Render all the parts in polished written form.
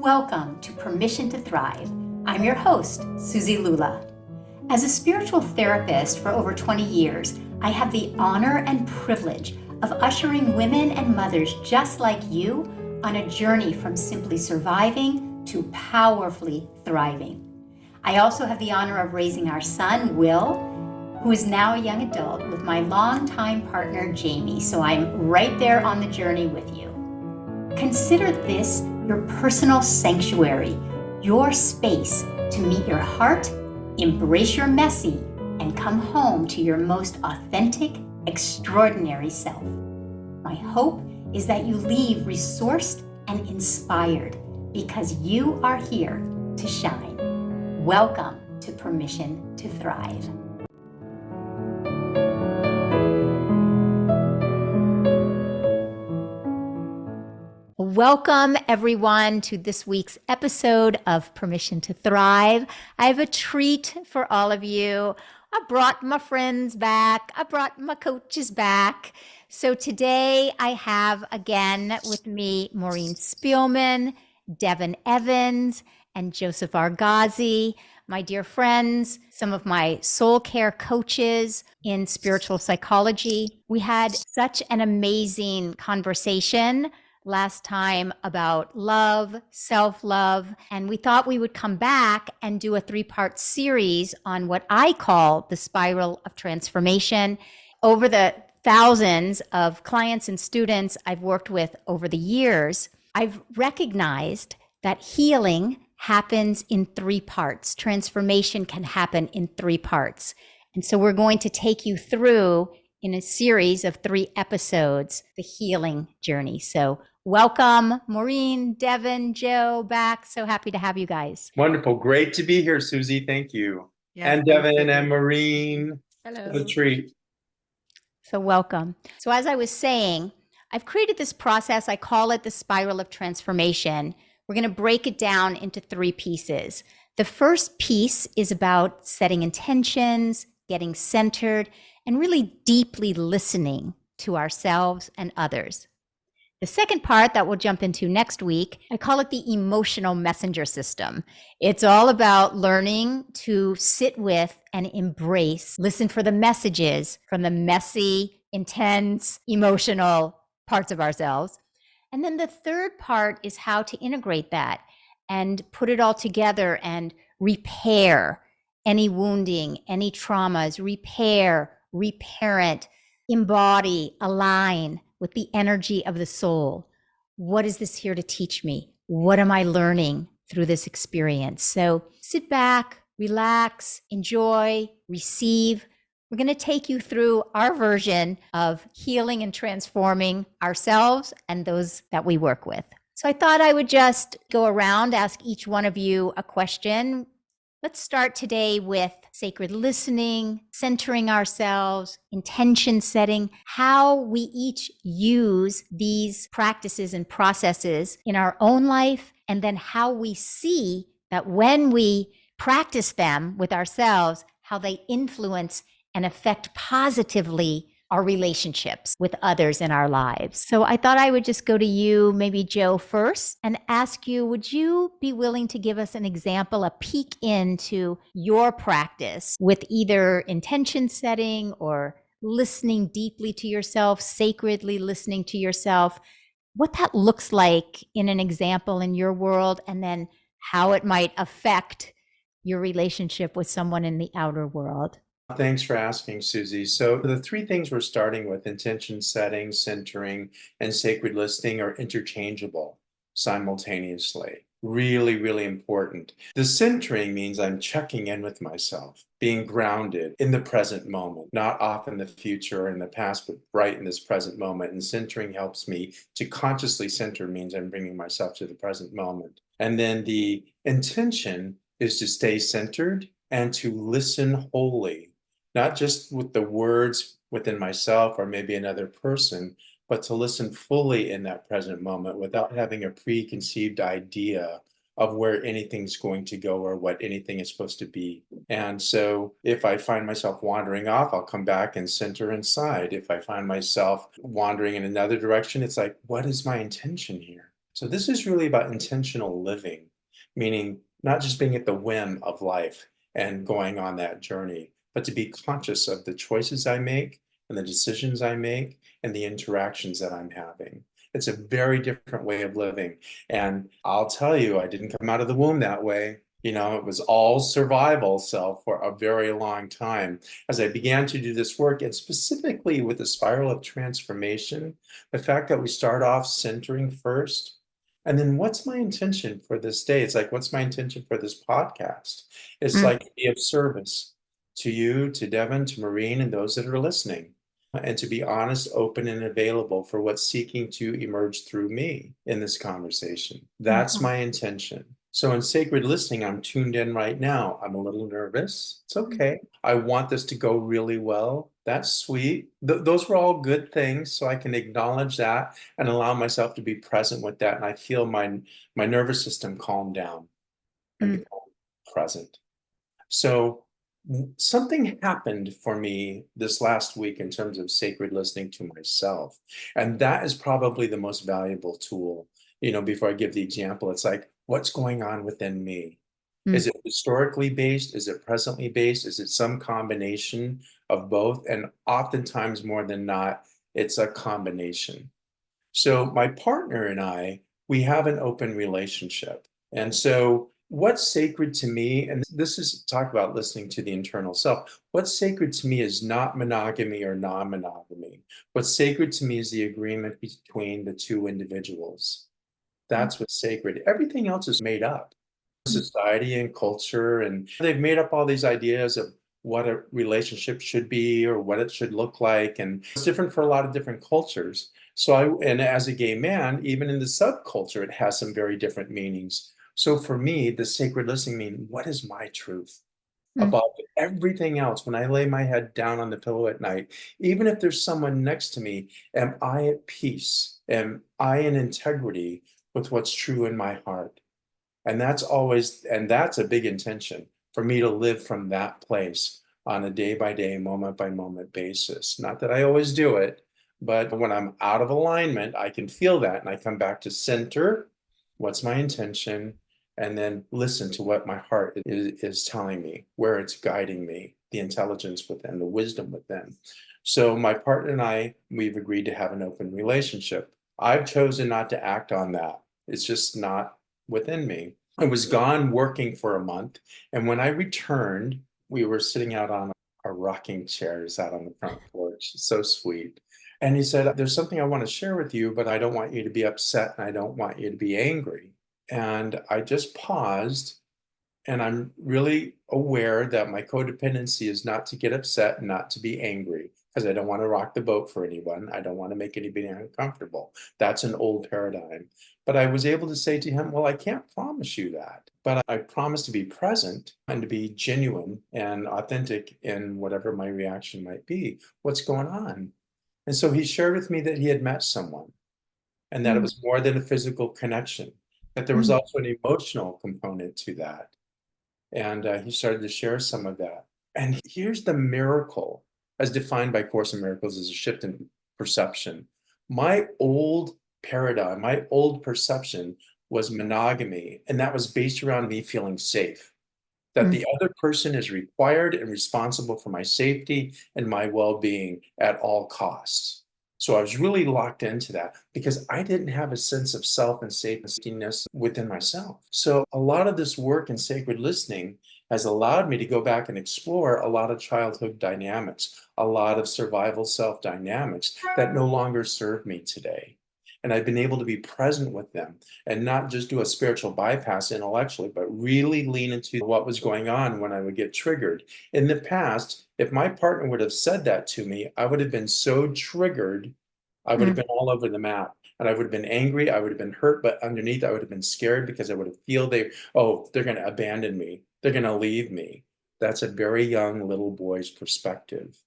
Welcome to Permission to Thrive. I'm your host, Suzi Lula. As a spiritual therapist for over 20 years, I have the honor and privilege of ushering women and mothers just like you on a journey from simply surviving to powerfully thriving. I also have the honor of raising our son, Will, who is now a young adult, with my longtime partner, Jamie, so I'm right there on the journey with you. Consider this your personal sanctuary, your space to meet your heart, embrace your messy, and come home to your most authentic, extraordinary self. My hope is that you leave resourced and inspired because you are here to shine. Welcome to Permission to Thrive. Welcome, everyone, to this week's episode of Permission to Thrive. I have a treat for all of you. I brought my friends back. I brought my coaches back. So today I have again with me Maureen Spielman, Devin Evans, and Joseph Argazzi, my dear friends, some of my soul care coaches in spiritual psychology. We had such an amazing conversation last time about love, self-love, and we thought we would come back and do a 3-part series on what I call the spiral of transformation. Over the thousands of clients and students I've worked with over the years, I've recognized that healing happens in 3 parts. Transformation can happen in 3 parts. And so we're going to take you through in a series of 3 episodes, the healing journey. So welcome, Maureen, Devin, Joe, back. So happy to have you guys. Wonderful. Great to be here, Suzi. Thank you. Yes, and Devin and Maureen. hello. What a treat. So welcome. So as I was saying, I've created this process. I call it the spiral of transformation. We're going to break it down into 3 pieces. The first piece is about setting intentions, getting centered, and really deeply listening to ourselves and others. The second part that we'll jump into next week, I call it the emotional messenger system. It's all about learning to sit with and embrace, listen for the messages from the messy, intense, emotional parts of ourselves. And then the third part is how to integrate that and put it all together and repair any wounding, any traumas, reparent, embody, align with the energy of the soul. What is this here to teach me? What am I learning through this experience? So sit back, relax, enjoy, receive. We're going to take you through our version of healing and transforming ourselves and those that we work with. So I thought I would just go around, ask each one of you a question. Let's start today with sacred listening, centering ourselves, intention setting, how we each use these practices and processes in our own life, and then how we see that when we practice them with ourselves, how they influence and affect positively our relationships with others in our lives. So I thought I would just go to you, maybe Joe first, and ask you, would you be willing to give us an example, a peek into your practice with either intention setting or listening deeply to yourself, sacredly listening to yourself, what that looks like in an example in your world, and then how it might affect your relationship with someone in the outer world? Thanks for asking, Suzi. So the 3 things we're starting with, intention setting, centering, and sacred listening, are interchangeable simultaneously. Really, really important. The centering means I'm checking in with myself, being grounded in the present moment, not off in the future or in the past, but right in this present moment. And centering helps me to consciously center, means I'm bringing myself to the present moment. And then the intention is to stay centered and to listen wholly. Not just with the words within myself or maybe another person, but to listen fully in that present moment without having a preconceived idea of where anything's going to go or what anything is supposed to be. And so if I find myself wandering off, I'll come back and center inside. If I find myself wandering in another direction, it's like, what is my intention here? So this is really about intentional living, meaning not just being at the whim of life and going on that journey, but to be conscious of the choices I make and the decisions I make and the interactions that I'm having. It's a very different way of living. And I'll tell you, I didn't come out of the womb that way. It was all survival self for a very long time. As I began to do this work, and specifically with the spiral of transformation, the fact that we start off centering first, and then what's my intention for this day? It's like, what's my intention for this podcast? It's Mm. like to be of service to you, to Devin, to Maureen, and those that are listening, and to be honest, open, and available for what's seeking to emerge through me in this conversation. That's Mhm. my intention. So in sacred listening, I'm tuned in right now. I'm a little nervous. It's okay. I want this to go really well. That's sweet. Those were all good things. So I can acknowledge that and allow myself to be present with that. And I feel my nervous system calm down and Mm. become present. So something happened for me this last week in terms of sacred listening to myself. And that is probably the most valuable tool. Before I give the example, it's like, what's going on within me? Is Mm. it historically based? Is it presently based? Is it some combination of both? And oftentimes, more than not, it's a combination. So my partner and I, we have an open relationship. And so what's sacred to me, and this is talk about listening to the internal self. What's sacred to me is not monogamy or non-monogamy. What's sacred to me is the agreement between the two individuals. Mm. That's what's sacred. Everything else is made up. Mm. Society and culture, and they've made up all these ideas of what a relationship should be or what it should look like, and it's different for a lot of different cultures. And as a gay man, even in the subculture, it has some very different meanings. So for me, the sacred listening means, what is my truth Mm. above everything else? When I lay my head down on the pillow at night, even if there's someone next to me, am I at peace? Am I in integrity with what's true in my heart? And that's a big intention for me to live from that place on a day by day, moment by moment basis. Not that I always do it, but when I'm out of alignment, I can feel that. And I come back to center. What's my intention? And then listen to what my heart is telling me, where it's guiding me, the intelligence within, the wisdom within. So my partner and I, we've agreed to have an open relationship. I've chosen not to act on that. It's just not within me. I was gone working for a month. And when I returned, we were sitting out on our rocking chairs out on the front porch. So sweet. And he said, there's something I want to share with you, but I don't want you to be upset and I don't want you to be angry. And I just paused, and I'm really aware that my codependency is not to get upset and not to be angry, because I don't want to rock the boat for anyone. I don't want to make anybody uncomfortable. That's an old paradigm. But I was able to say to him, well, I can't promise you that, but I promise to be present and to be genuine and authentic in whatever my reaction might be. What's going on? And so he shared with me that he had met someone, and that it Mm. was more than a physical connection, that there was Mm. also an emotional component to that. And he started to share some of that. And here's the miracle, as defined by Course in Miracles, as a shift in perception. My old paradigm, my old perception was monogamy, and that was based around me feeling safe, that Mm. the other person is required and responsible for my safety and my well-being at all costs. So I was really locked into that because I didn't have a sense of self and safetyness within myself. So a lot of this work in sacred listening has allowed me to go back and explore a lot of childhood dynamics, a lot of survival self dynamics that no longer serve me today. And I've been able to be present with them and not just do a spiritual bypass intellectually, but really lean into what was going on when I would get triggered. In the past, if my partner would have said that to me, I would have been so triggered, I would have Mm. been all over the map. And I would have been angry, I would have been hurt, but underneath I would have been scared because I would have feel they're going to abandon me. They're going to leave me. That's a very young little boy's perspective.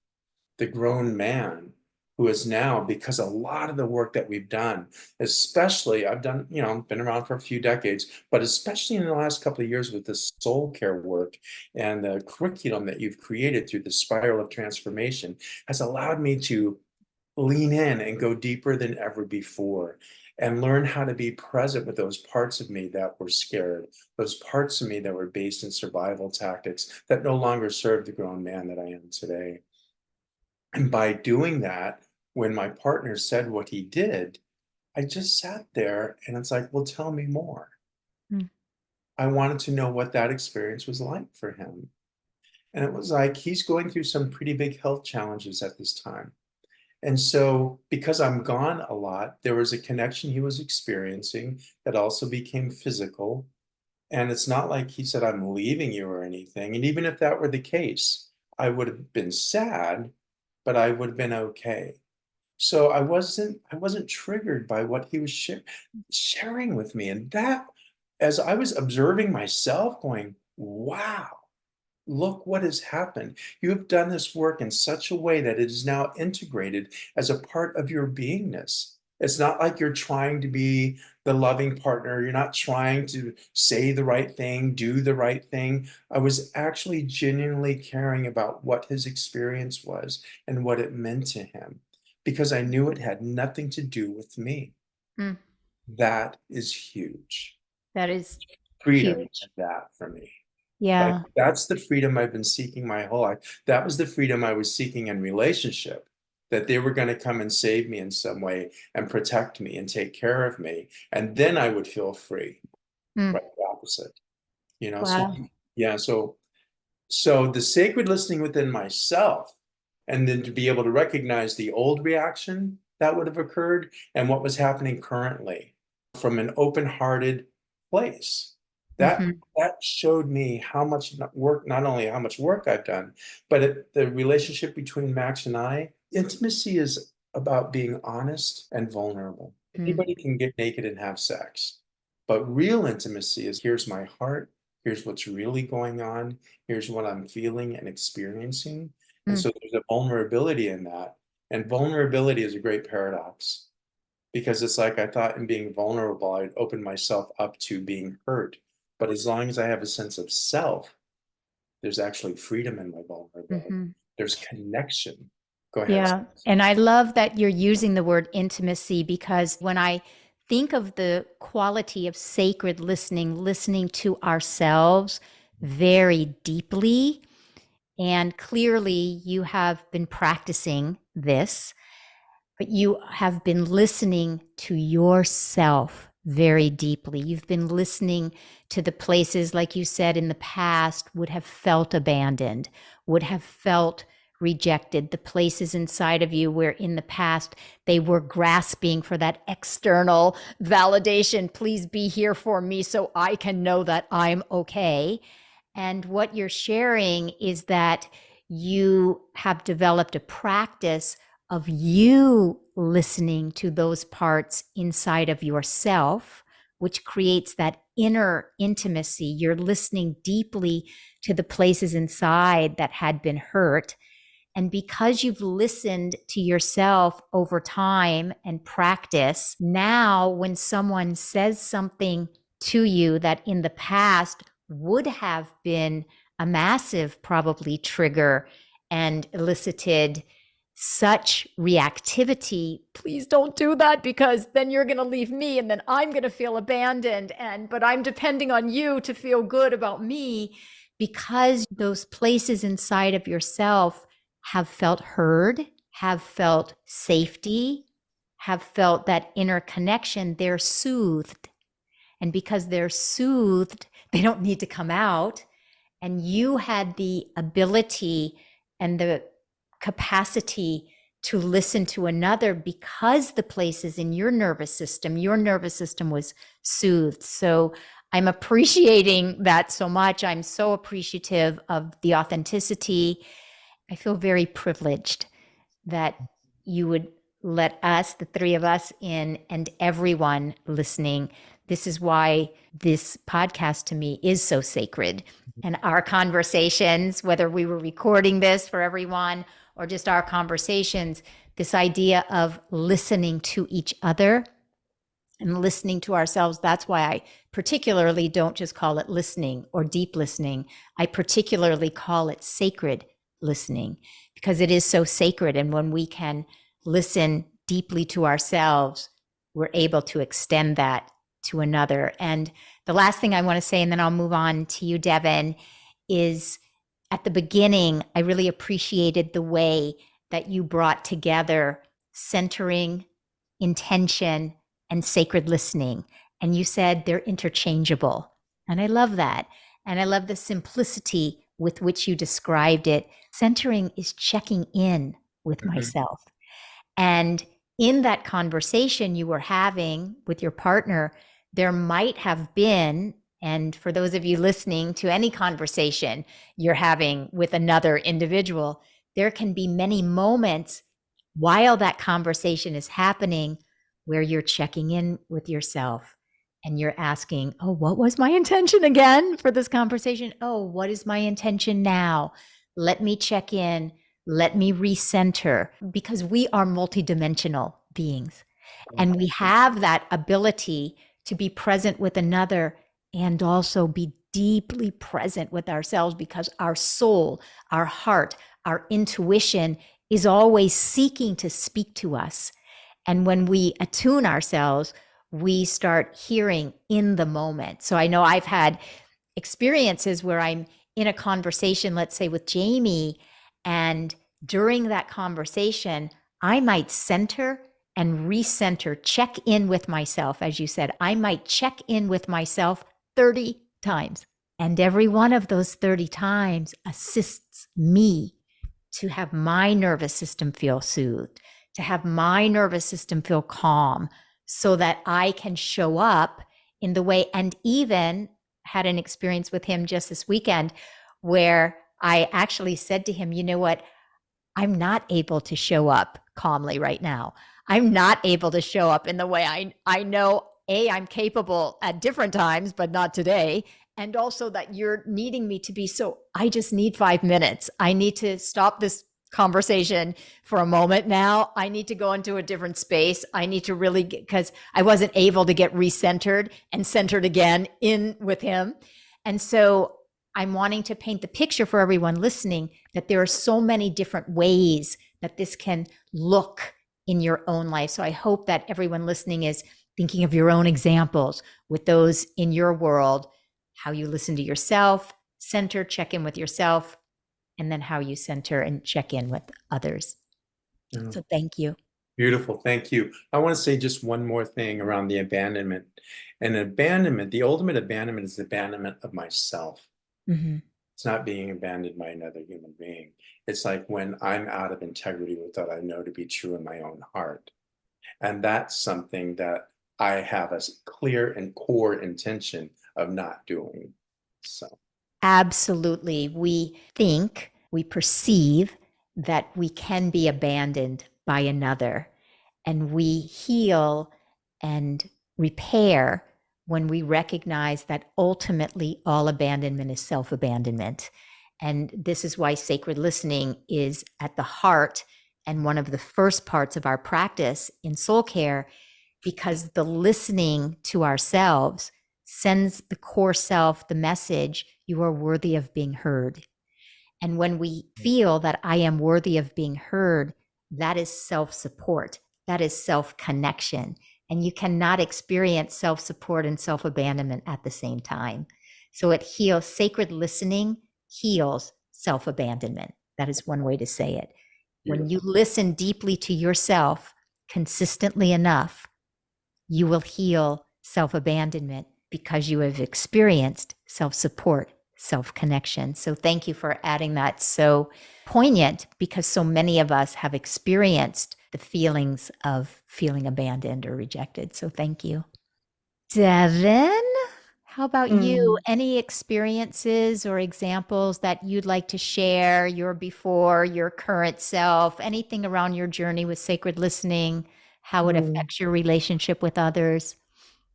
The grown man who is now, because a lot of the work that we've done, especially I've done, been around for a few decades, but especially in the last couple of years with this soul care work and the curriculum that you've created through the spiral of transformation, has allowed me to lean in and go deeper than ever before and learn how to be present with those parts of me that were scared, those parts of me that were based in survival tactics that no longer serve the grown man that I am today. And by doing that, when my partner said what he did, I just sat there and it's like, well, tell me more. Mm. I wanted to know what that experience was like for him. And it was like, he's going through some pretty big health challenges at this time. And so, because I'm gone a lot, there was a connection he was experiencing that also became physical. And it's not like he said, I'm leaving you or anything. And even if that were the case, I would have been sad, but I would have been okay. So I wasn't triggered by what he was sharing with me. And that, as I was observing myself, going, wow, look what has happened. You have done this work in such a way that it is now integrated as a part of your beingness. It's not like you're trying to be the loving partner. You're not trying to say the right thing, do the right thing. I was actually genuinely caring about what his experience was and what it meant to him because I knew it had nothing to do with me. Mm. That is huge. That is Freedom huge. in that for me. Like, Yeah. that's the freedom I've been seeking my whole life. That was the freedom I was seeking in relationship, that they were going to come and save me in some way and protect me and take care of me. And then I would feel free, Mm. right? The opposite, you know? So, Wow. yeah. So the sacred listening within myself, and then to be able to recognize the old reaction that would have occurred and what was happening currently from an open-hearted place. That Mhm. that showed me how much work, not only how much work I've done, but the relationship between Max and I, intimacy is about being honest and vulnerable. Mm. Anybody can get naked and have sex, but real intimacy is here's my heart, here's what's really going on, here's what I'm feeling and experiencing. And Mm. so there's a vulnerability in that. And vulnerability is a great paradox because it's like I thought in being vulnerable, I'd open myself up to being hurt. But as long as I have a sense of self, there's actually freedom in my vulnerability. Mhm. There's connection. Go ahead. Yeah. And I love that you're using the word intimacy because when I think of the quality of sacred listening, listening to ourselves very deeply, and clearly you have been practicing this, but you have been listening to yourself very deeply. You've been listening to the places, like you said, in the past would have felt abandoned, would have felt rejected, the places inside of you where in the past they were grasping for that external validation. Please be here for me so I can know that I'm okay. And what you're sharing is that you have developed a practice of you listening to those parts inside of yourself, which creates that inner intimacy. You're listening deeply to the places inside that had been hurt. And because you've listened to yourself over time and practice, now when someone says something to you that in the past would have been a massive, probably trigger and elicited such reactivity, please don't do that because then you're going to leave me and then I'm going to feel abandoned but I'm depending on you to feel good about me, because those places inside of yourself have felt heard, have felt safety, have felt that inner connection, they're soothed. And because they're soothed, they don't need to come out. And you had the ability and the capacity to listen to another because the places in your nervous system was soothed. So I'm appreciating that so much. I'm so appreciative of the authenticity. I feel very privileged that you would let us, the three of us, in and everyone listening. This is why this podcast to me is so sacred. And our conversations, whether we were recording this for everyone or just our conversations, this idea of listening to each other and listening to ourselves. That's why I particularly don't just call it listening or deep listening. I particularly call it sacred listening because it is so sacred. And when we can listen deeply to ourselves, we're able to extend that to another. And the last thing I want to say, and then I'll move on to you, Devin, is at the beginning, I really appreciated the way that you brought together centering, intention, and sacred listening. And you said they're interchangeable. And I love that. And I love the simplicity with which you described it. Centering is checking in with myself. And in that conversation you were having with your partner, there might have been, and for those of you listening to any conversation you're having with another individual, there can be many moments while that conversation is happening where you're checking in with yourself and you're asking, oh, what was my intention again for this conversation? Oh, what is my intention now? Let me check in. Let me recenter, because we are multidimensional beings and we have that ability to be present with another and also be deeply present with ourselves, because our soul, our heart, our intuition is always seeking to speak to us. And when we attune ourselves, we start hearing in the moment. So I know I've had experiences where I'm in a conversation, let's say with Jamie, and during that conversation, I might center and recenter, check in with myself. As you said, I might check in with myself 30 times. And every one of those 30 times assists me to have my nervous system feel soothed, to have my nervous system feel calm, so that I can show up in the way. And even had an experience with him just this weekend where I actually said to him, you know what? I'm not able to show up calmly right now. I'm not able to show up in the way I know, I'm capable at different times, but not today. And also that you're needing me to be. So I just need 5 minutes. I need to stop this conversation for a moment now. I need to go into a different space. I need to really get, because I wasn't able to get recentered and centered again in with him. And so I'm wanting to paint the picture for everyone listening that there are so many different ways that this can look in your own life. So I hope that everyone listening is thinking of your own examples with those in your world, how you listen to yourself, center, check in with yourself, and then how you center and check in with others. Yeah. So thank you. Beautiful. Thank you. I want to say just one more thing around the abandonment. And abandonment, the ultimate abandonment is the abandonment of myself. It's not being abandoned by another human being. It's like when I'm out of integrity with what I know to be true in my own heart. And that's something that I have a clear and core intention of not doing. So absolutely. We think, we perceive that we can be abandoned by another, and we heal and repair when we recognize that ultimately all abandonment is self-abandonment. And this is why sacred listening is at the heart and one of the first parts of our practice in soul care, because the listening to ourselves sends the core self the message, you are worthy of being heard. And when we feel that I am worthy of being heard, that is self-support. That is self-connection. And you cannot experience self-support and self-abandonment at the same time. So it heals. Sacred listening heals self-abandonment. That is one way to say it. When you listen deeply to yourself consistently enough, you will heal self-abandonment because you have experienced self-support, self-connection. So thank you for adding that. So poignant, because so many of us have experienced the feelings of feeling abandoned or rejected. So thank you. Devin, how about you? Any experiences or examples that you'd like to share, your before, your current self, anything around your journey with sacred listening, how it affects your relationship with others?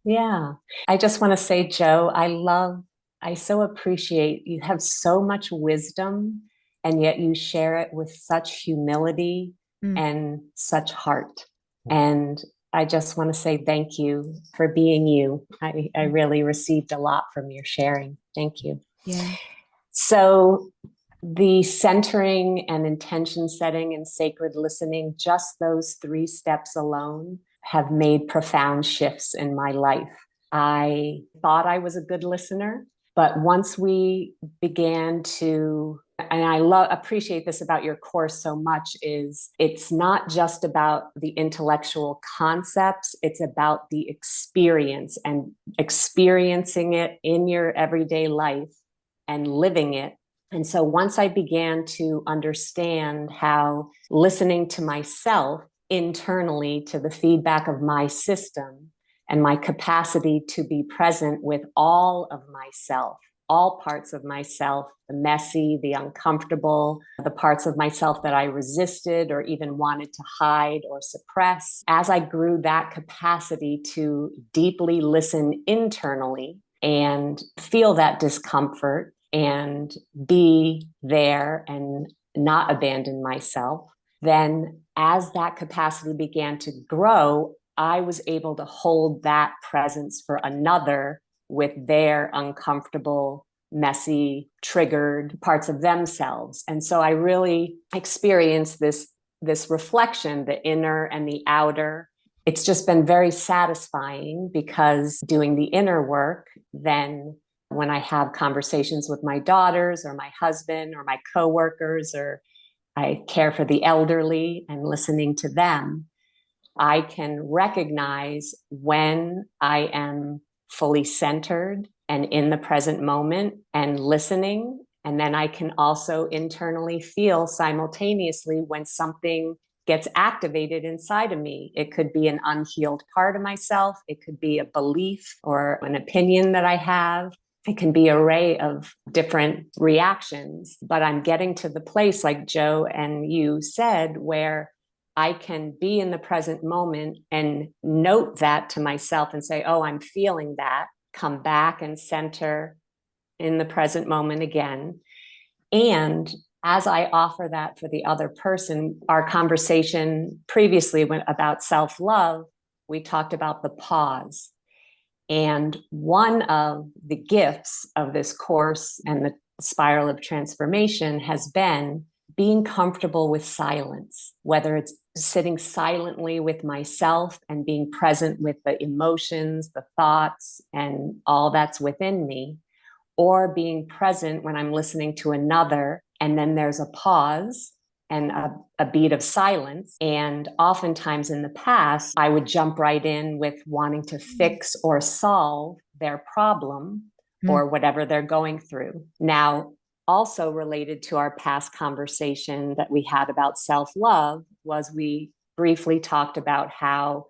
Yeah. I just want to say, Joe, I so appreciate you have so much wisdom, and yet you share it with such humility and such heart. And I just want to say thank you for being you. I really received a lot from your sharing. Thank you. Yeah. So the centering and intention setting and sacred listening, just those 3 steps alone have made profound shifts in my life. I thought I was a good listener, but once we began to, and I appreciate this about your course so much, is it's not just about the intellectual concepts, it's about the experience and experiencing it in your everyday life and living it. And so once I began to understand how listening to myself internally, to the feedback of my system, and my capacity to be present with all of myself, all parts of myself, the messy, the uncomfortable, the parts of myself that I resisted or even wanted to hide or suppress. As I grew that capacity to deeply listen internally and feel that discomfort and be there and not abandon myself, then as that capacity began to grow, I was able to hold that presence for another with their uncomfortable, messy, triggered parts of themselves. And so I really experienced this reflection, the inner and the outer. It's just been very satisfying, because doing the inner work, then when I have conversations with my daughters or my husband or my coworkers, or I care for the elderly and listening to them, I can recognize when I am fully centered and in the present moment and listening. And then I can also internally feel simultaneously when something gets activated inside of me. It could be an unhealed part of myself. It could be a belief or an opinion that I have. It can be an array of different reactions. But I'm getting to the place, like Joe and you said, where I can be in the present moment and note that to myself and say, oh, I'm feeling that, come back and center in the present moment again. And as I offer that for the other person, our conversation previously went about self-love, we talked about the pause. And one of the gifts of this course and the spiral of transformation has been being comfortable with silence, whether it's sitting silently with myself and being present with the emotions, the thoughts, and all that's within me, or being present when I'm listening to another, and then there's a pause and a beat of silence. And oftentimes in the past, I would jump right in with wanting to fix or solve their problem or whatever they're going through. Now, also related to our past conversation that we had about self-love was we briefly talked about how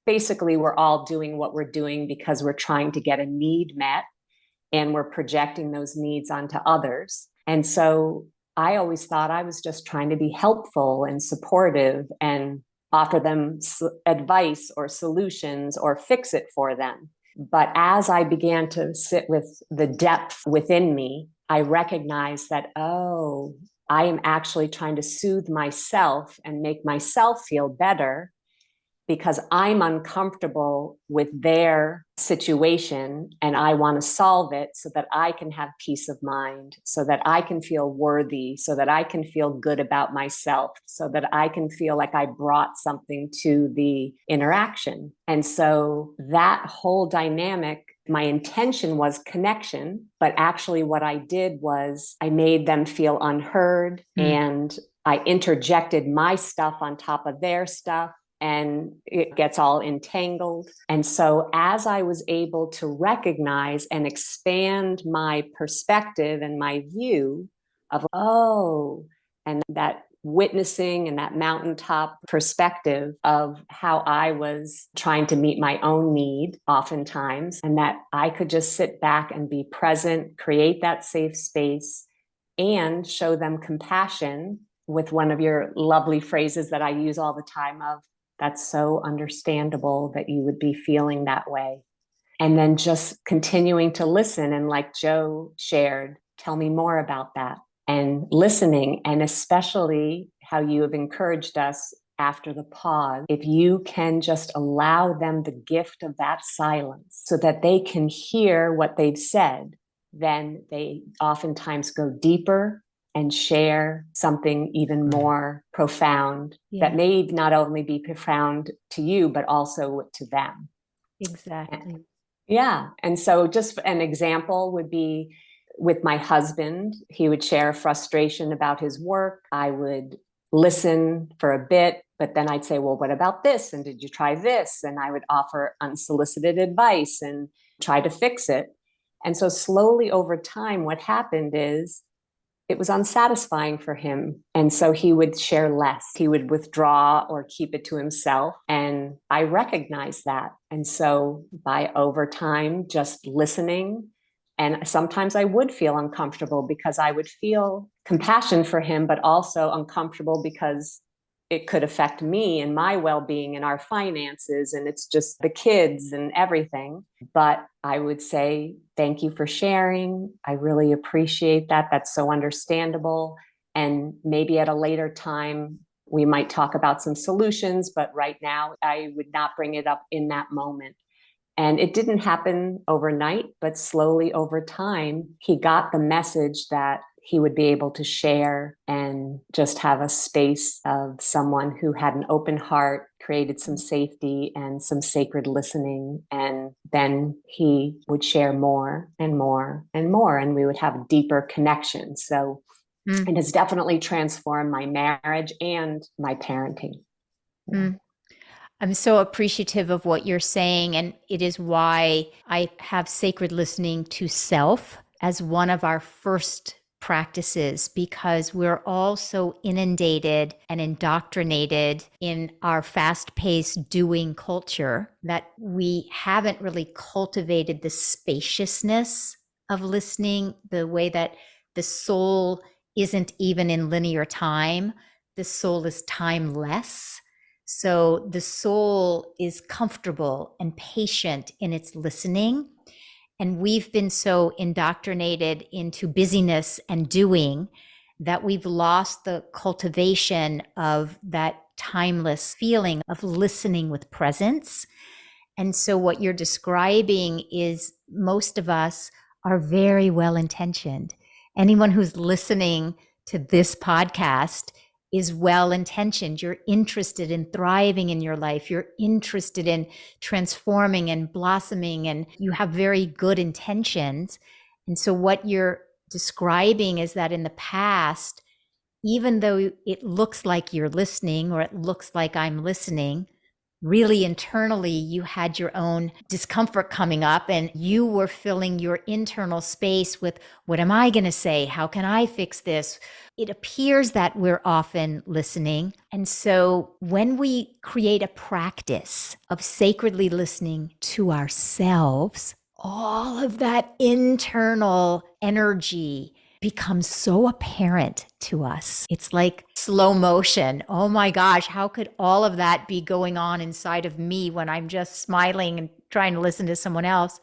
basically we're all doing what we're doing because we're trying to get a need met, and we're projecting those needs onto others. And so I always thought I was just trying to be helpful and supportive and offer them advice or solutions or fix it for them. But as I began to sit with the depth within me, I recognized that, oh, I am actually trying to soothe myself and make myself feel better because I'm uncomfortable with their situation and I want to solve it so that I can have peace of mind, so that I can feel worthy, so that I can feel good about myself, so that I can feel like I brought something to the interaction. And so that whole dynamic, my intention was connection, but actually what I did was I made them feel unheard and I interjected my stuff on top of their stuff. And it gets all entangled. And so as I was able to recognize and expand my perspective and my view of, oh, and that witnessing and that mountaintop perspective of how I was trying to meet my own need oftentimes, and that I could just sit back and be present, create that safe space, and show them compassion with one of your lovely phrases that I use all the time of, that's so understandable that you would be feeling that way. And then just continuing to listen. And like Joe shared, tell me more about that. And listening, and especially how you have encouraged us after the pause, if you can just allow them the gift of that silence so that they can hear what they've said, then they oftentimes go deeper and share something even more profound Yeah. that may not only be profound to you, but also to them. Exactly. Yeah. And so just an example would be with my husband. He would share frustration about his work. I would listen for a bit, but then I'd say, well, what about this? And did you try this? And I would offer unsolicited advice and try to fix it. And so slowly over time, what happened is it was unsatisfying for him. And so he would share less. He would withdraw or keep it to himself. And I recognized that. And so by over time, just listening, and sometimes I would feel uncomfortable because I would feel compassion for him, but also uncomfortable because it could affect me and my well-being and our finances. And it's just the kids and everything. But I would say, thank you for sharing. I really appreciate that. That's so understandable. And maybe at a later time, we might talk about some solutions, but right now I would not bring it up in that moment. And it didn't happen overnight, but slowly over time, he got the message that he would be able to share and just have a space of someone who had an open heart, created some safety and some sacred listening. And then he would share more and more and more, and we would have a deeper connection. So it has definitely transformed my marriage and my parenting. I'm so appreciative of what you're saying. And it is why I have sacred listening to self as one of our first practices, because we're all so inundated and indoctrinated in our fast-paced doing culture that we haven't really cultivated the spaciousness of listening, the way that the soul isn't even in linear time. The soul is timeless. So the soul is comfortable and patient in its listening. And we've been so indoctrinated into busyness and doing that we've lost the cultivation of that timeless feeling of listening with presence. And so what you're describing is most of us are very well intentioned. Anyone who's listening to this podcast is well intentioned. You're interested in thriving in your life. You're interested in transforming and blossoming, and you have very good intentions. And so what you're describing is that in the past, even though it looks like you're listening or it looks like I'm listening, really internally you had your own discomfort coming up and you were filling your internal space with, what am I going to say? How can I fix this? It appears that we're often listening. And so when we create a practice of sacredly listening to ourselves, all of that internal energy becomes so apparent to us. It's like slow motion. Oh my gosh, how could all of that be going on inside of me when I'm just smiling and trying to listen to someone else?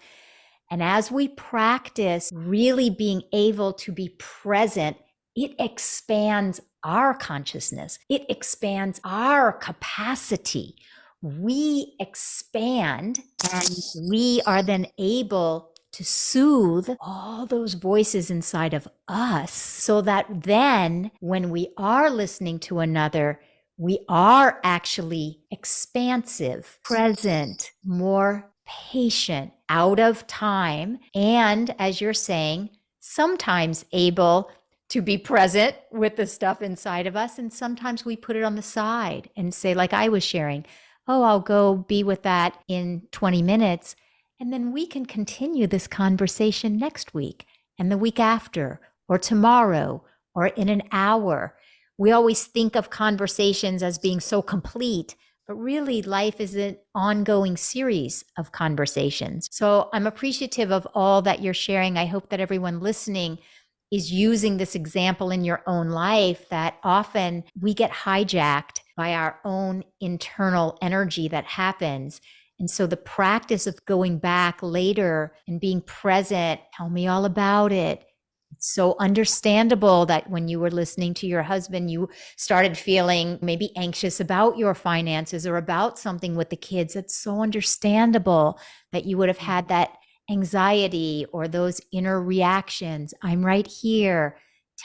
And as we practice really being able to be present, it expands our consciousness. It expands our capacity. We expand and we are then able to soothe all those voices inside of us so that then when we are listening to another, we are actually expansive, present, more patient, out of time, and as you're saying, sometimes able to be present with the stuff inside of us. And sometimes we put it on the side and say, like I was sharing, oh, I'll go be with that in 20 minutes. And then we can continue this conversation next week and the week after, or tomorrow, or in an hour. We always think of conversations as being so complete, but really life is an ongoing series of conversations. So I'm appreciative of all that you're sharing. I hope that everyone listening is using this example in your own life, that often we get hijacked by our own internal energy that happens. And so the practice of going back later and being present, tell me all about it. It's so understandable that when you were listening to your husband, you started feeling maybe anxious about your finances or about something with the kids. It's so understandable that you would have had that anxiety or those inner reactions. I'm right here.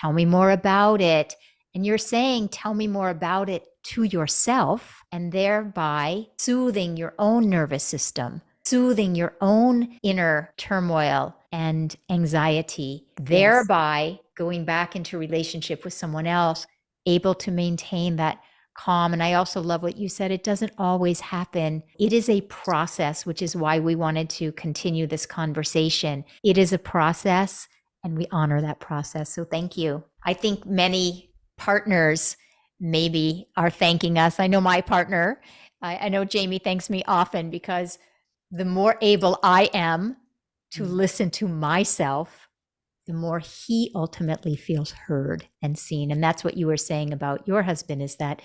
Tell me more about it. And you're saying, tell me more about it to yourself, and thereby soothing your own nervous system, soothing your own inner turmoil and anxiety, thereby going back into relationship with someone else, able to maintain that calm. And I also love what you said. It doesn't always happen. It is a process, which is why we wanted to continue this conversation. It is a process, and we honor that process. So thank you. I think many partners maybe are thanking us. I know my partner, I know Jamie thanks me often, because the more able I am to listen to myself, the more he ultimately feels heard and seen. And that's what you were saying about your husband, is that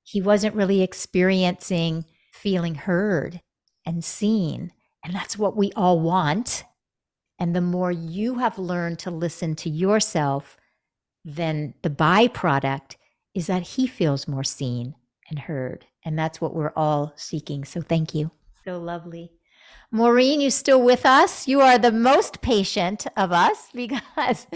he wasn't really experiencing feeling heard and seen. And that's what we all want. And the more you have learned to listen to yourself, then the byproduct is that he feels more seen and heard. And that's what we're all seeking. So thank you. So lovely. Maureen, you still with us? You are the most patient of us, because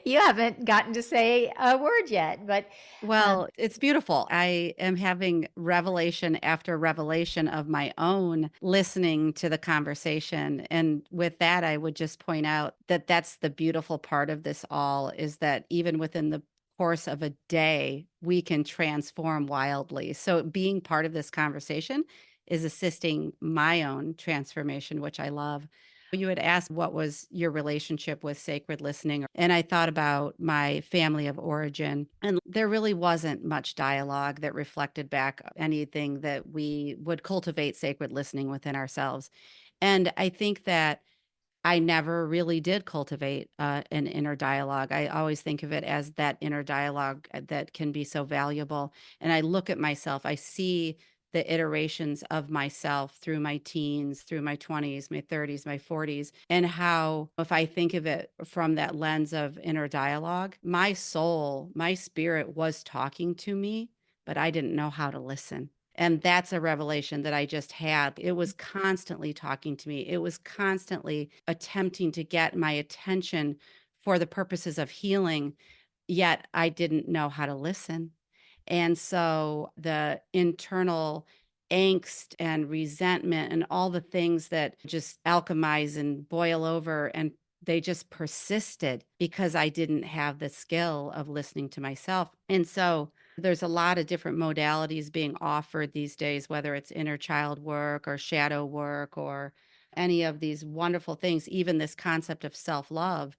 you haven't gotten to say a word yet. But Well, it's beautiful. I am having revelation after revelation of my own listening to the conversation. And with that, I would just point out that that's the beautiful part of this all, is that even within the course of a day, we can transform wildly. So being part of this conversation is assisting my own transformation, which I love. You had asked what was your relationship with sacred listening. And I thought about my family of origin, and there really wasn't much dialogue that reflected back anything that we would cultivate sacred listening within ourselves. And I think that I never really did cultivate an inner dialogue. I always think of it as that inner dialogue that can be so valuable. And I look at myself, I see the iterations of myself through my teens, through my 20s, my 30s, my 40s, and how, if I think of it from that lens of inner dialogue, my soul, my spirit was talking to me, but I didn't know how to listen. And that's a revelation that I just had. It was constantly talking to me. It was constantly attempting to get my attention for the purposes of healing, yet I didn't know how to listen. And so the internal angst and resentment and all the things that just alchemize and boil over, and they just persisted because I didn't have the skill of listening to myself. And so there's a lot of different modalities being offered these days, whether it's inner child work or shadow work or any of these wonderful things, even this concept of self-love.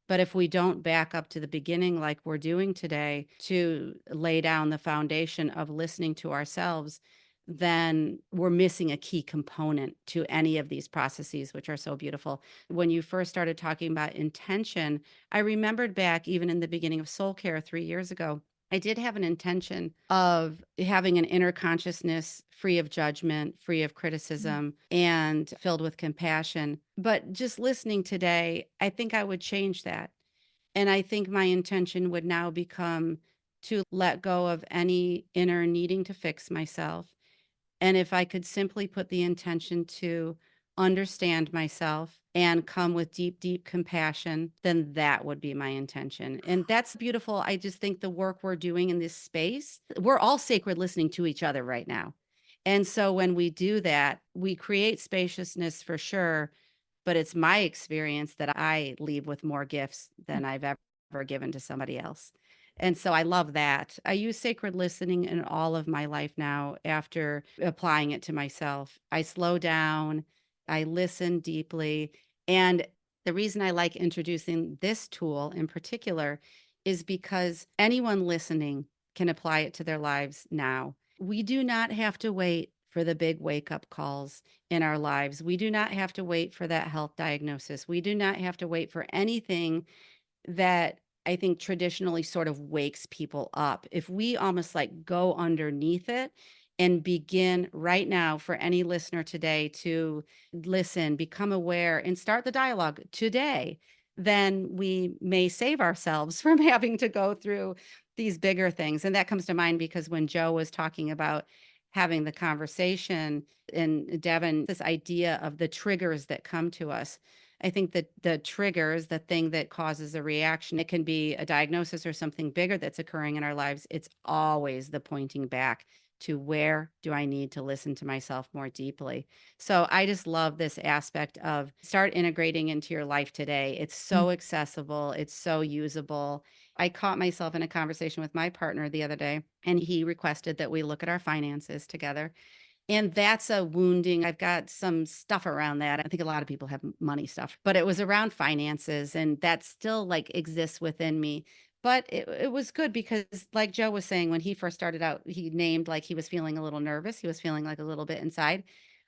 But if we don't back up to the beginning, like we're doing today, to lay down the foundation of listening to ourselves, then we're missing a key component to any of these processes, which are so beautiful. When you first started talking about intention, I remembered back even in the beginning of soul care 3 years ago, I did have an intention of having an inner consciousness free of judgment, free of criticism, and filled with compassion. But just listening today, I think I would change that. And I think my intention would now become to let go of any inner needing to fix myself. And if I could simply put the intention to understand myself and come with deep, deep compassion, then that would be my intention. And that's beautiful. I just think the work we're doing in this space, we're all sacred listening to each other right now. And so when we do that, we create spaciousness for sure. But it's my experience that I leave with more gifts than I've ever given to somebody else. And so I love that. I use sacred listening in all of my life now after applying it to myself. I slow down, I listen deeply. And the reason I like introducing this tool in particular is because anyone listening can apply it to their lives now. We do not have to wait for the big wake up calls in our lives. We do not have to wait for that health diagnosis. We do not have to wait for anything that I think traditionally sort of wakes people up. If we almost like go underneath it and begin right now, for any listener today to listen, become aware, and start the dialogue today, then we may save ourselves from having to go through these bigger things. And that comes to mind because when Joe was talking about having the conversation, and Devin, this idea of the triggers that come to us, I think that the triggers, the thing that causes a reaction, it can be a diagnosis or something bigger that's occurring in our lives. It's always the pointing back to where do I need to listen to myself more deeply. So I just love this aspect of start integrating into your life today. It's so accessible, it's so usable. I caught myself in a conversation with my partner the other day, and he requested that we look at our finances together. And that's a wounding. I've got some stuff around that. I think a lot of people have money stuff, but it was around finances, and that still like exists within me. But it was good because, like Joe was saying, when he first started out, he named like he was feeling a little nervous. He was feeling like a little bit inside.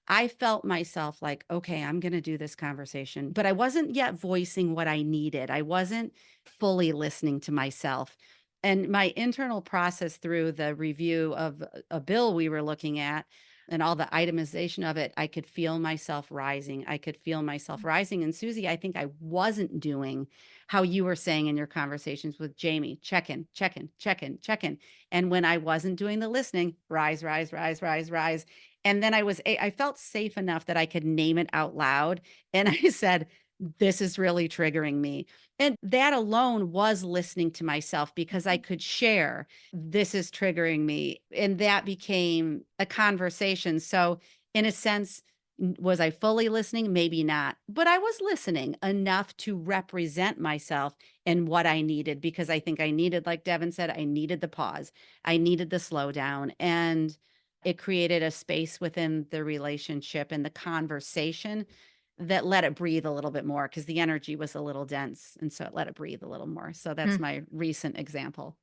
I felt myself like, okay, I'm going to do this conversation, but I wasn't yet voicing what I needed. I wasn't fully listening to myself. And my internal process through the review of a bill we were looking at and all the itemization of it, I could feel myself rising. I could feel myself rising. And Susie, I think I wasn't doing how you were saying in your conversations with Jamie, check in, check in, check in, check in. And when I wasn't doing the listening, rise, rise, rise, rise, rise. And then I felt safe enough that I could name it out loud. And I said, this is really triggering me. And that alone was listening to myself because I could share, this is triggering me. And that became a conversation. So, in a sense, was I fully listening? Maybe not. But I was listening enough to represent myself and what I needed because I think I needed, like Devin said, I needed the pause, I needed the slowdown. And it created a space within the relationship and the conversation that let it breathe a little bit more because the energy was a little dense. And so it let it breathe a little more. So that's my recent example.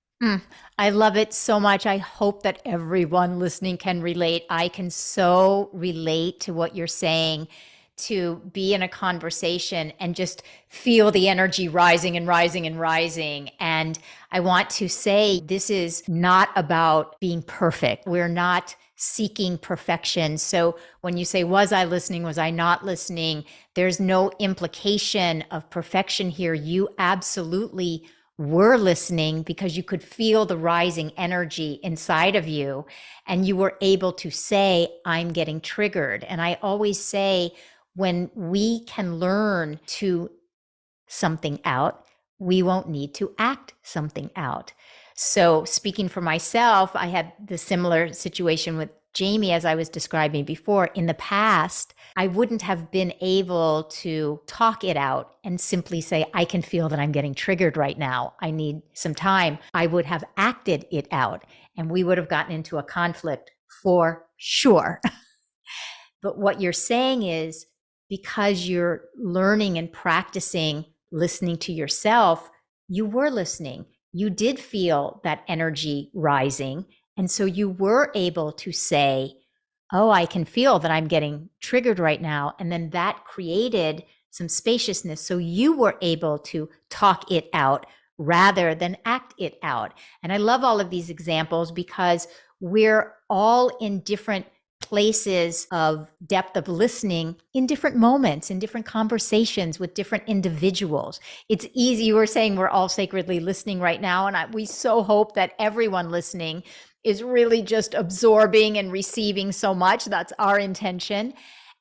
I love it so much. I hope that everyone listening can relate. I can so relate to what you're saying, to be in a conversation and just feel the energy rising and rising and rising. And I want to say this is not about being perfect. We're not seeking perfection. So when you say, was I listening? Was I not listening? There's no implication of perfection here. You absolutely were listening because you could feel the rising energy inside of you and you were able to say, I'm getting triggered. And I always say, when we can learn to something out, we won't need to act something out. So speaking for myself, I had the similar situation with Jamie, as I was describing before. In the past, I wouldn't have been able to talk it out and simply say, I can feel that I'm getting triggered right now. I need some time. I would have acted it out and we would have gotten into a conflict for sure. But what you're saying is, because you're learning and practicing listening to yourself, you were listening. You did feel that energy rising. And so you were able to say, oh, I can feel that I'm getting triggered right now. And then that created some spaciousness. So you were able to talk it out rather than act it out. And I love all of these examples because we're all in different places of depth of listening in different moments, in different conversations with different individuals. It's easy. You were saying we're all sacredly listening right now. And we so hope that everyone listening is really just absorbing and receiving so much. That's our intention.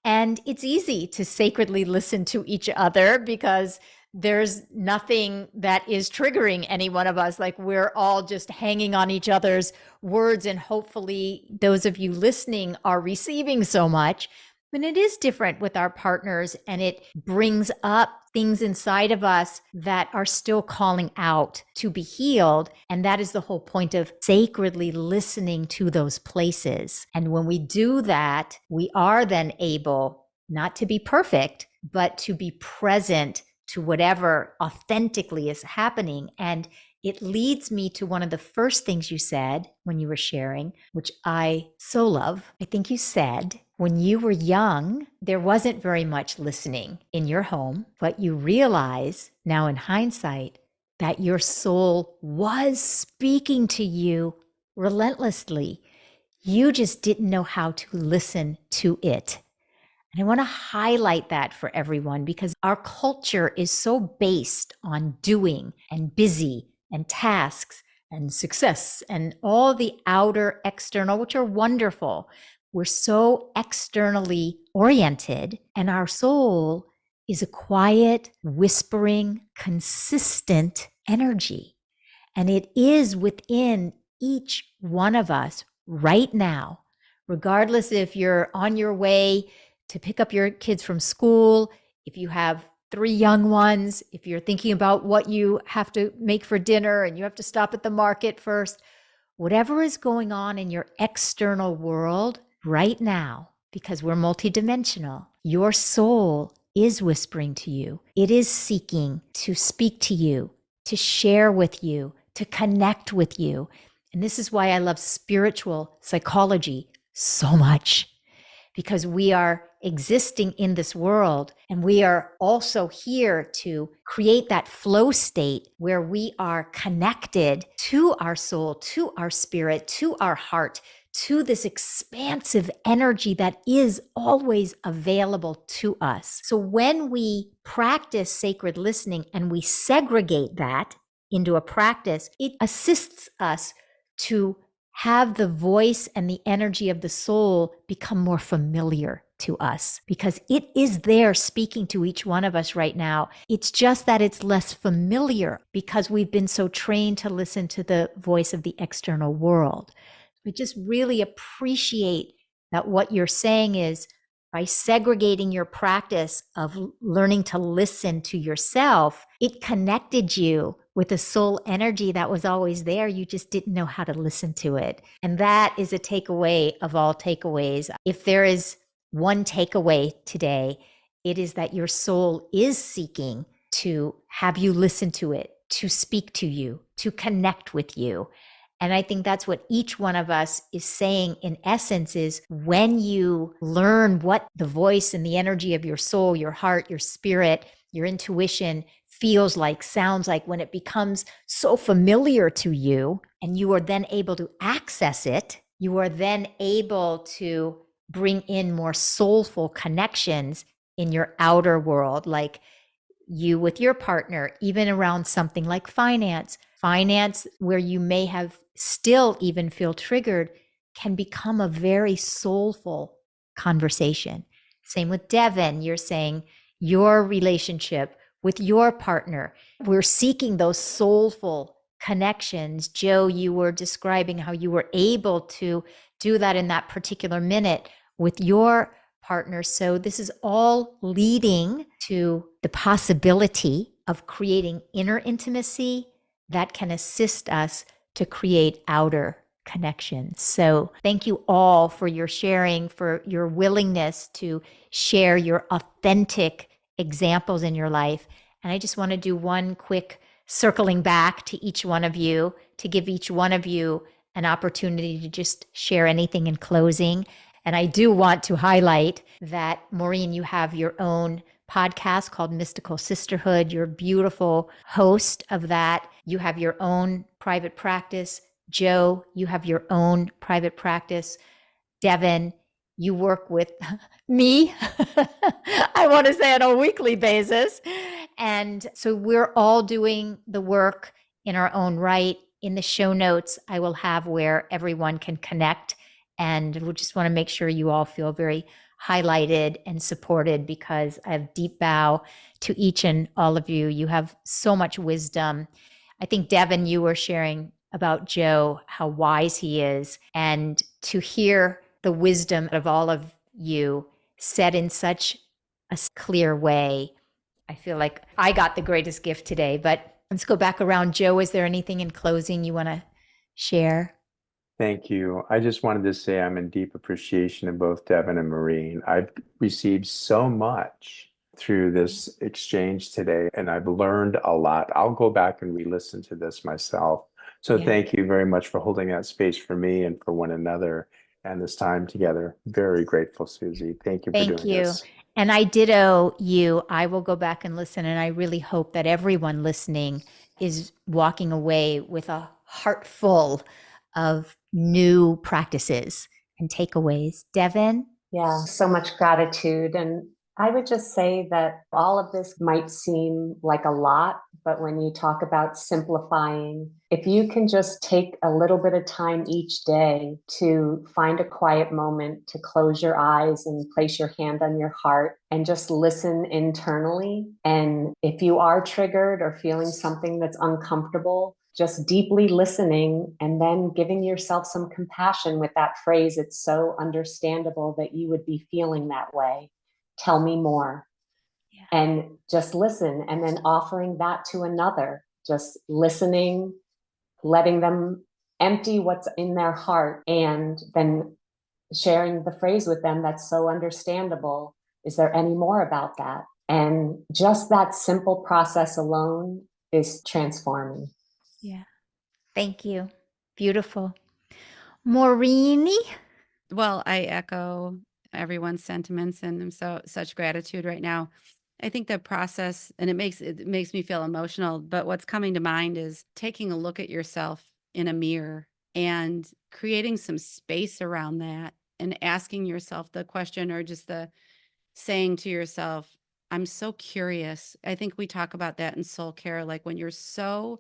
And it's easy to sacredly listen to each other because there's nothing that is triggering any one of us. Like, we're all just hanging on each other's words. And hopefully those of you listening are receiving so much. And it is different with our partners, and it brings up things inside of us that are still calling out to be healed. And that is the whole point of sacredly listening to those places. And when we do that, we are then able not to be perfect, but to be present to whatever authentically is happening. And it leads me to one of the first things you said when you were sharing, which I so love. I think you said, when you were young, there wasn't very much listening in your home, but you realize now in hindsight that your soul was speaking to you relentlessly. You just didn't know how to listen to it. And I want to highlight that for everyone because our culture is so based on doing and busy and tasks and success and all the outer external, which are wonderful. We're so externally oriented, and our soul is a quiet, whispering, consistent energy. And it is within each one of us right now, regardless if you're on your way to pick up your kids from school, if you have 3 young ones, if you're thinking about what you have to make for dinner and you have to stop at the market first, whatever is going on in your external world right now, because we're multidimensional, your soul is whispering to you. It is seeking to speak to you, to share with you, to connect with you. And this is why I love spiritual psychology so much, because we are existing in this world and we are also here to create that flow state where we are connected to our soul, to our spirit, to our heart, to this expansive energy that is always available to us. So when we practice sacred listening and we segregate that into a practice, it assists us to have the voice and the energy of the soul become more familiar to us, because it is there speaking to each one of us right now. It's just that it's less familiar because we've been so trained to listen to the voice of the external world. We just really appreciate that what you're saying is, by segregating your practice of learning to listen to yourself, it connected you with a soul energy that was always there. You just didn't know how to listen to it. And that is a takeaway of all takeaways. If there is one takeaway today, it is that your soul is seeking to have you listen to it, to speak to you, to connect with you. And I think that's what each one of us is saying in essence is, when you learn what the voice and the energy of your soul, your heart, your spirit, your intuition feels like, sounds like, when it becomes so familiar to you and you are then able to access it, you are then able to bring in more soulful connections in your outer world, like you with your partner, even around something like finance, where you may have still even feel triggered, can become a very soulful conversation. Same with Devin, you're saying your relationship with your partner, we're seeking those soulful connections. Joe, you were describing how you were able to do that in that particular minute with your partner. So this is all leading to the possibility of creating inner intimacy that can assist us to create outer connections. So thank you all for your sharing, for your willingness to share your authentic examples in your life. And I just want to do one quick circling back to each one of you, to give each one of you an opportunity to just share anything in closing. And I do want to highlight that, Maureen, you have your own podcast called Mystical Sisterhood. You're a beautiful host of that. You have your own private practice. Joe, you have your own private practice. Devin, you work with me, I want to say, on a weekly basis. And so we're all doing the work in our own right. In the show notes, I will have where everyone can connect. And we just want to make sure you all feel very highlighted and supported, because I have deep bow to each and all of you. You have so much wisdom. I think, Devin, you were sharing about Joe, how wise he is, and to hear the wisdom of all of you said in such a clear way. I feel like I got the greatest gift today. But let's go back around. Joe, is there anything in closing you want to share? Thank you. I just wanted to say I'm in deep appreciation of both Devin and Maureen. I've received so much through this exchange today, and I've learned a lot. I'll go back and re-listen to this myself. So thank you very much for holding that space for me and for one another and this time together. Very grateful, Suzi. Thank you for doing this. And I ditto you. I will go back and listen. And I really hope that everyone listening is walking away with a heart full of new practices and takeaways. Devin? Yeah, so much gratitude. And I would just say that all of this might seem like a lot, but when you talk about simplifying, if you can just take a little bit of time each day to find a quiet moment to close your eyes and place your hand on your heart and just listen internally. And if you are triggered or feeling something that's uncomfortable, just deeply listening and then giving yourself some compassion with that phrase. It's so understandable that you would be feeling that way. Tell me more. Yeah. And just listen, and then offering that to another, just listening, letting them empty what's in their heart, and then sharing the phrase with them that's so understandable. Is there any more about that? And just that simple process alone is transforming. Yeah. Thank you. Beautiful. Maureen? Well, I echo everyone's sentiments, and I'm such gratitude right now. I think the process, and it makes me feel emotional, but what's coming to mind is taking a look at yourself in a mirror and creating some space around that and asking yourself the question, or just the saying to yourself, I'm so curious. I think we talk about that in soul care, like when you're so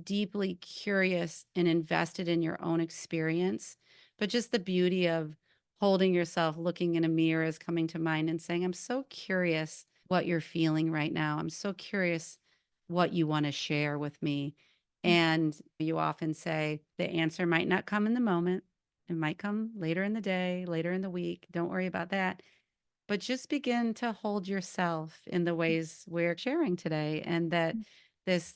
deeply curious and invested in your own experience. But just the beauty of holding yourself, looking in a mirror is coming to mind, and saying, I'm so curious what you're feeling right now. I'm so curious what you want to share with me. And you often say the answer might not come in the moment. It might come later in the day, later in the week. Don't worry about that. But just begin to hold yourself in the ways we're sharing today. And that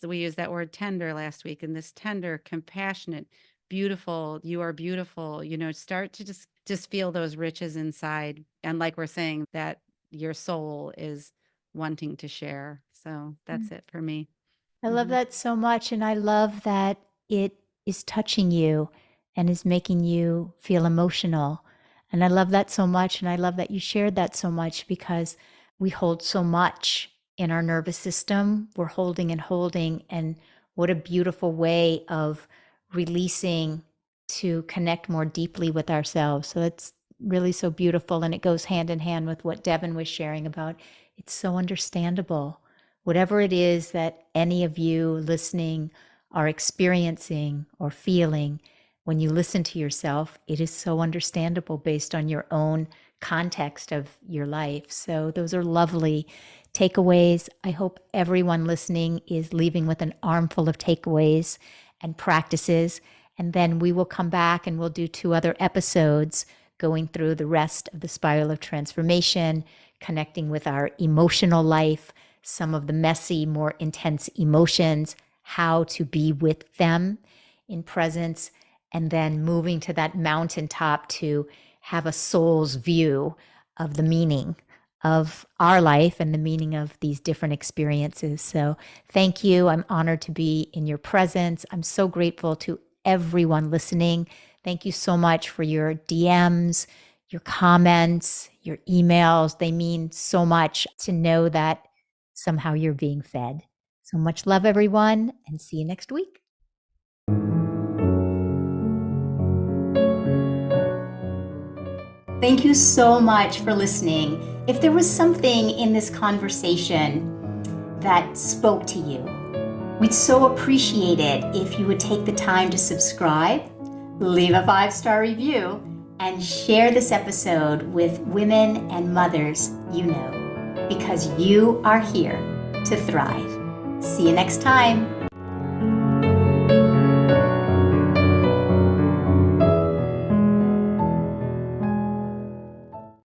we used that word tender last week, and this tender, compassionate, beautiful, you are beautiful, start to just feel those riches inside. And like we're saying, that your soul is wanting to share. So that's it for me. I love that so much. And I love that it is touching you and is making you feel emotional. And I love that so much. And I love that you shared that so much, because we hold so much in our nervous system. We're holding and holding. And what a beautiful way of releasing to connect more deeply with ourselves. So it's really so beautiful. And it goes hand in hand with what Devin was sharing about. It's so understandable. Whatever it is that any of you listening are experiencing or feeling, when you listen to yourself, it is so understandable based on your own context of your life. So those are lovely takeaways. I hope everyone listening is leaving with an armful of takeaways and practices. And then we will come back and we'll do 2 other episodes going through the rest of the spiral of transformation, connecting with our emotional life, some of the messy, more intense emotions, how to be with them in presence, and then moving to that mountaintop to have a soul's view of the meaning of our life and the meaning of these different experiences. So thank you. I'm honored to be in your presence. I'm so grateful to everyone listening. Thank you so much for your DMs, your comments, your emails. They mean so much to know that somehow you're being fed. So much love, everyone, and see you next week. Thank you so much for listening. If there was something in this conversation that spoke to you, we'd so appreciate it if you would take the time to subscribe, leave a 5-star review, and share this episode with women and mothers you know, because you are here to thrive. See you next time.